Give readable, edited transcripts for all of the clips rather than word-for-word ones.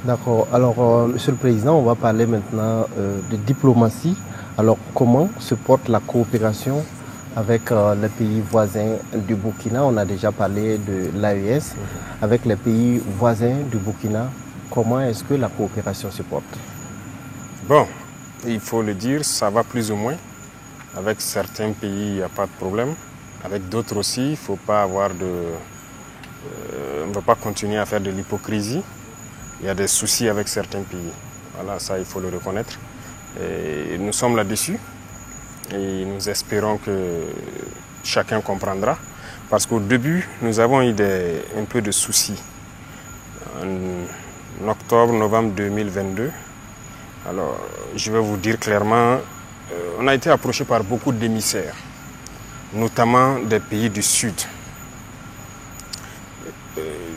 D'accord. Alors, Monsieur le Président, on va parler maintenant de diplomatie. Alors, comment se porte la coopération avec les pays voisins du Burkina? On a déjà parlé de l'AES. Avec les pays voisins du Burkina, comment est-ce que la coopération se porte? Bon, il faut le dire, ça va plus ou moins. Avec certains pays, il n'y a pas de problème. Avec d'autres aussi, il ne faut pas avoir de... on ne va pas continuer à faire de l'hypocrisie. Il y a des soucis avec certains pays. Voilà, ça, il faut le reconnaître. Et nous sommes là-dessus. Et nous espérons que chacun comprendra. Parce qu'au début, nous avons eu un peu de soucis. En octobre, novembre 2022, alors je vais vous dire clairement, on a été approché par beaucoup d'émissaires, notamment des pays du Sud.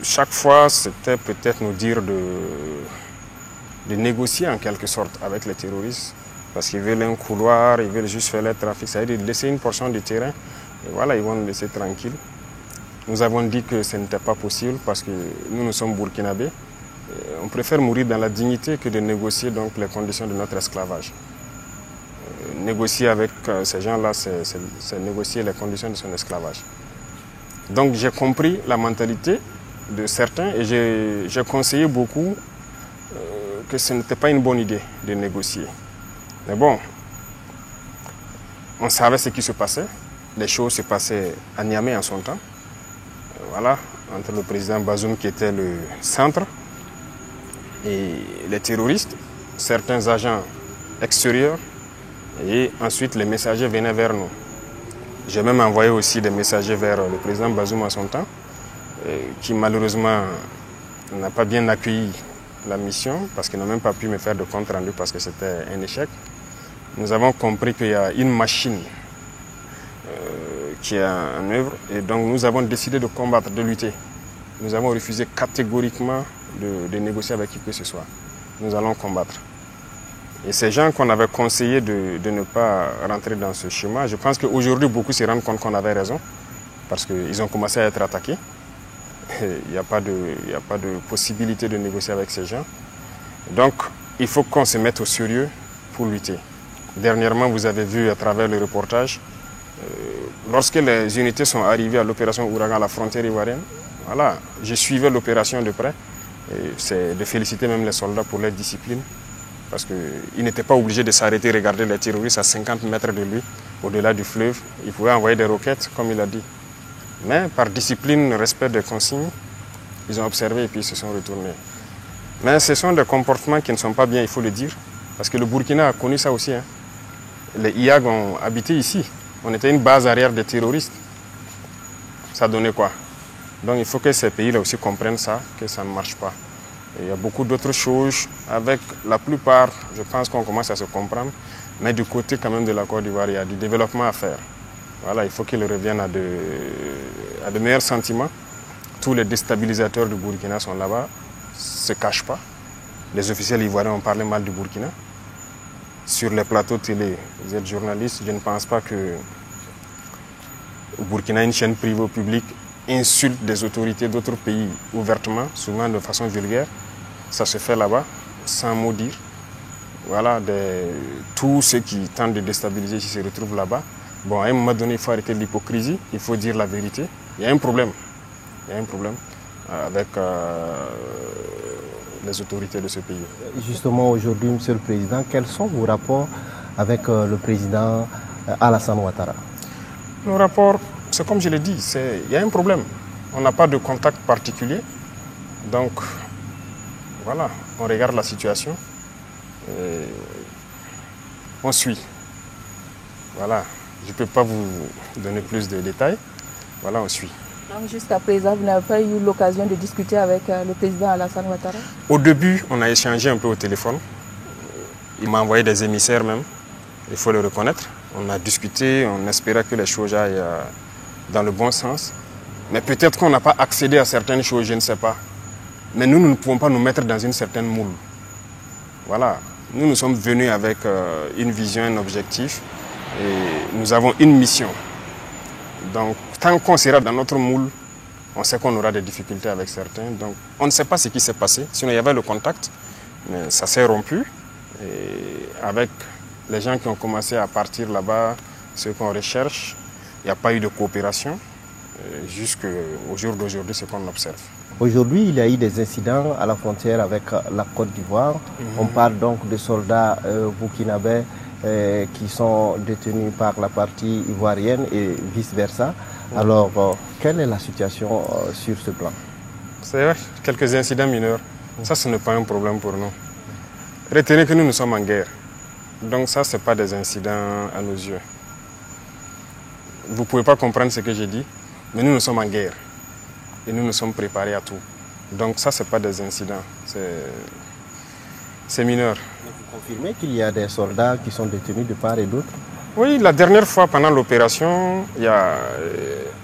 Chaque fois, c'était peut-être nous dire de négocier en quelque sorte avec les terroristes, parce qu'ils veulent un couloir, ils veulent juste faire le trafic, c'est-à-dire de laisser une portion du terrain, et voilà, ils vont nous laisser tranquilles. Nous avons dit que ce n'était pas possible parce que nous sommes burkinabés. On préfère mourir dans la dignité que de négocier donc les conditions de notre esclavage. Négocier avec ces gens-là, c'est négocier les conditions de son esclavage. Donc j'ai compris la mentalité de certains et j'ai conseillé beaucoup que ce n'était pas une bonne idée de négocier. Mais bon, on savait ce qui se passait. Les choses se passaient à Niamey en son temps. Voilà, entre le président Bazoum qui était le centre et les terroristes, certains agents extérieurs, et ensuite les messagers venaient vers nous. J'ai même envoyé aussi des messagers vers le président Bazoum en son temps, qui malheureusement n'a pas bien accueilli la mission parce qu'il n'a même pas pu me faire de compte rendu parce que c'était un échec. Nous avons compris qu'il y a une machine qui est en œuvre et donc nous avons décidé de combattre, de lutter. Nous avons refusé catégoriquement de négocier avec qui que ce soit. Nous allons combattre. Et ces gens qu'on avait conseillé de ne pas rentrer dans ce schéma, je pense qu'aujourd'hui beaucoup se rendent compte qu'on avait raison parce qu'ils ont commencé à être attaqués. Il n'y a pas de possibilité de négocier avec ces gens. Donc il faut qu'on se mette au sérieux pour lutter. Dernièrement, vous avez vu à travers le reportage, lorsque les unités sont arrivées à l'opération Ouragan à la frontière ivoirienne, voilà, je suivais l'opération de près. C'est de féliciter même les soldats pour leur discipline. Parce qu'ils n'étaient pas obligés de s'arrêter et regarder les terroristes à 50 mètres de lui, au-delà du fleuve. Ils pouvaient envoyer des roquettes, comme il a dit. Mais par discipline, respect des consignes, ils ont observé et puis ils se sont retournés. Mais ce sont des comportements qui ne sont pas bien, il faut le dire. Parce que le Burkina a connu ça aussi. Les IAG ont habité ici. On était une base arrière des terroristes. Ça donnait quoi? Donc il faut que ces pays-là aussi comprennent ça, que ça ne marche pas. Et il y a beaucoup d'autres choses. Avec la plupart, je pense qu'on commence à se comprendre. Mais du côté quand même de la Côte d'Ivoire, il y a du développement à faire. Voilà, il faut qu'ils reviennent à de meilleurs sentiments. Tous les déstabilisateurs du Burkina sont là-bas, ne se cachent pas. Les officiels ivoiriens ont parlé mal du Burkina. Sur les plateaux télé, vous êtes journaliste, je ne pense pas que au Burkina, une chaîne privée ou publique insulte des autorités d'autres pays ouvertement, souvent de façon vulgaire. Ça se fait là-bas, sans mot dire. Voilà, tous ceux qui tentent de déstabiliser qui se retrouvent là-bas. Bon, à un moment donné, il faut arrêter l'hypocrisie, il faut dire la vérité. Il y a un problème. Il y a un problème avec les autorités de ce pays. Justement, aujourd'hui, Monsieur le Président, quels sont vos rapports avec le président Alassane Ouattara? Nos rapports, c'est comme je l'ai dit, il y a un problème. On n'a pas de contact particulier. Donc, voilà, on regarde la situation. Et on suit. Voilà, je ne peux pas vous donner plus de détails. Voilà, on suit. Donc jusqu'à présent, vous n'avez pas eu l'occasion de discuter avec le président Alassane Ouattara? Au début, on a échangé un peu au téléphone. Il m'a envoyé des émissaires même, il faut le reconnaître. On a discuté, on espérait que les choses aillent dans le bon sens. Mais peut-être qu'on n'a pas accédé à certaines choses, je ne sais pas. Mais nous ne pouvons pas nous mettre dans une certaine moule. Voilà, nous sommes venus avec une vision, un objectif. Et nous avons une mission. Donc, tant qu'on sera dans notre moule, On sait qu'on aura des difficultés avec certains. Donc, on ne sait pas ce qui s'est passé. Sinon, il y avait le contact, mais ça s'est rompu. Et avec les gens qui ont commencé à partir là-bas, ceux qu'on recherche, il n'y a pas eu de coopération. Jusqu'au jour d'aujourd'hui, c'est ce qu'on observe. Aujourd'hui, il y a eu des incidents à la frontière avec la Côte d'Ivoire. On parle donc de soldats burkinabés qui sont détenus par la partie ivoirienne et vice-versa. Alors, quelle est la situation sur ce plan? C'est vrai, quelques incidents mineurs. Ça, ce n'est pas un problème pour nous. Retenez que nous sommes en guerre. Donc ça, ce n'est pas des incidents à nos yeux. Vous ne pouvez pas comprendre ce que j'ai dit, mais nous sommes en guerre. Et nous sommes préparés à tout. Donc ça, ce n'est pas des incidents. C'est mineur. Vous confirmez qu'il y a des soldats qui sont détenus de part et d'autre? Oui, la dernière fois, pendant l'opération, il y a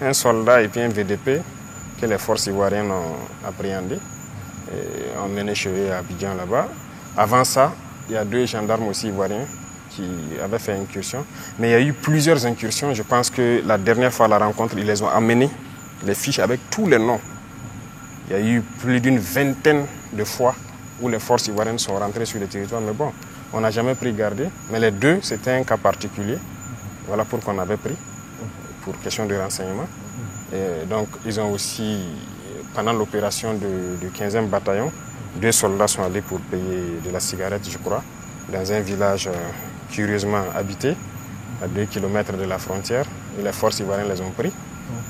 un soldat et puis un VDP que les forces ivoiriennes ont appréhendé et ont mené chez eux à Abidjan là-bas. Avant ça, il y a 2 gendarmes aussi ivoiriens qui avaient fait incursion. Mais il y a eu plusieurs incursions. Je pense que la dernière fois à la rencontre, ils les ont amenés, les fiches avec tous les noms. Il y a eu plus d'une vingtaine de fois où les forces ivoiriennes sont rentrées sur le territoire. Mais bon, on n'a jamais pris garde. Mais les 2, c'était un cas particulier. Voilà pourquoi on avait pris, pour question de renseignement. Et donc, ils ont aussi, pendant l'opération du 15e bataillon, 2 soldats sont allés pour payer de la cigarette, je crois, dans un village curieusement habité, à 2 km de la frontière. Et les forces ivoiriennes les ont pris.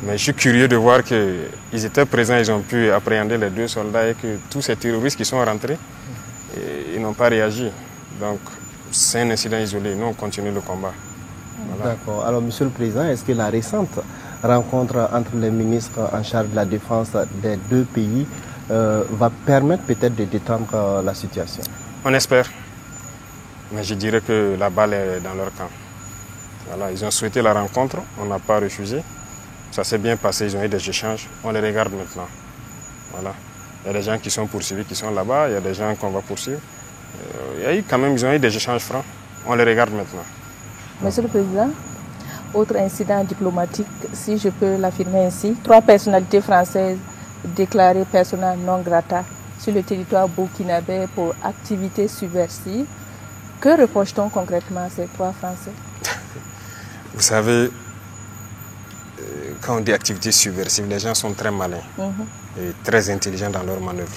Mais je suis curieux de voir qu'ils étaient présents, ils ont pu appréhender les 2 soldats et que tous ces terroristes qui sont rentrés, ils n'ont pas réagi. Donc, c'est un incident isolé. Nous, on continue le combat. Voilà. D'accord. Alors, Monsieur le Président, est-ce que la récente rencontre entre les ministres en charge de la défense des 2 pays va permettre peut-être de détendre la situation? On espère. Mais je dirais que la balle est dans leur camp. Voilà, ils ont souhaité la rencontre, on n'a pas refusé. Ça s'est bien passé, ils ont eu des échanges. On les regarde maintenant. Voilà. Il y a des gens qui sont poursuivis, qui sont là-bas. Il y a des gens qu'on va poursuivre. Il y a eu quand même, ils ont eu des échanges francs. On les regarde maintenant. Monsieur le Président, autre incident diplomatique, si je peux l'affirmer ainsi, 3 personnalités françaises déclarées persona non grata sur le territoire burkinabé pour activités subversives. Que reproche-t-on concrètement à ces 3 Français? Vous savez, quand on dit activités subversives, les gens sont très malins et très intelligents dans leurs manœuvres.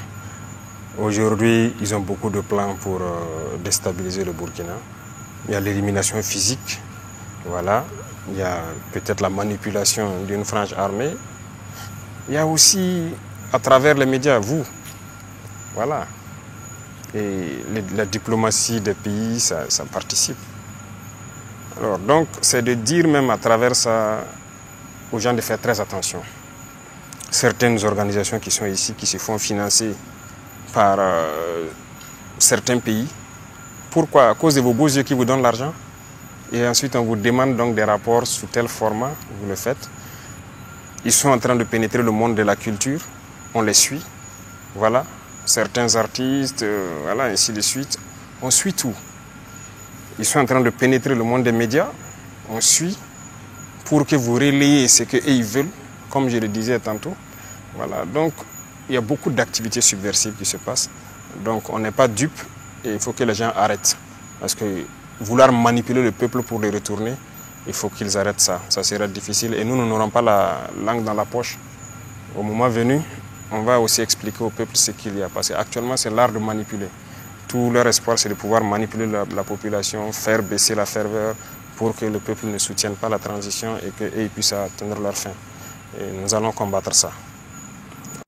Aujourd'hui, ils ont beaucoup de plans pour déstabiliser le Burkina. Il y a l'élimination physique, voilà. Il y a peut-être la manipulation d'une frange armée. Il y a aussi, à travers les médias, vous, voilà. Et la diplomatie des pays, ça participe. Alors, donc, c'est de dire même à travers ça aux gens de faire très attention. Certaines organisations qui sont ici, qui se font financer par certains pays. Pourquoi? À cause de vos beaux yeux qui vous donnent l'argent. Et ensuite, on vous demande donc des rapports sous tel format, vous le faites. Ils sont en train de pénétrer le monde de la culture. On les suit. Voilà. Certains artistes, voilà, ainsi de suite. On suit tout. Ils sont en train de pénétrer le monde des médias. On suit pour que vous relayez ce qu'ils veulent, comme je le disais tantôt. Voilà. Donc, il y a beaucoup d'activités subversives qui se passent. Donc, on n'est pas dupe et il faut que les gens arrêtent. Parce que vouloir manipuler le peuple pour le retourner, il faut qu'ils arrêtent ça. Ça sera difficile et nous n'aurons pas la langue dans la poche. Au moment venu, on va aussi expliquer au peuple ce qu'il y a. Parce qu'actuellement, c'est l'art de manipuler. Tout leur espoir, c'est de pouvoir manipuler la population, faire baisser la ferveur pour que le peuple ne soutienne pas la transition et qu'ils puissent atteindre leur fin. Et nous allons combattre ça.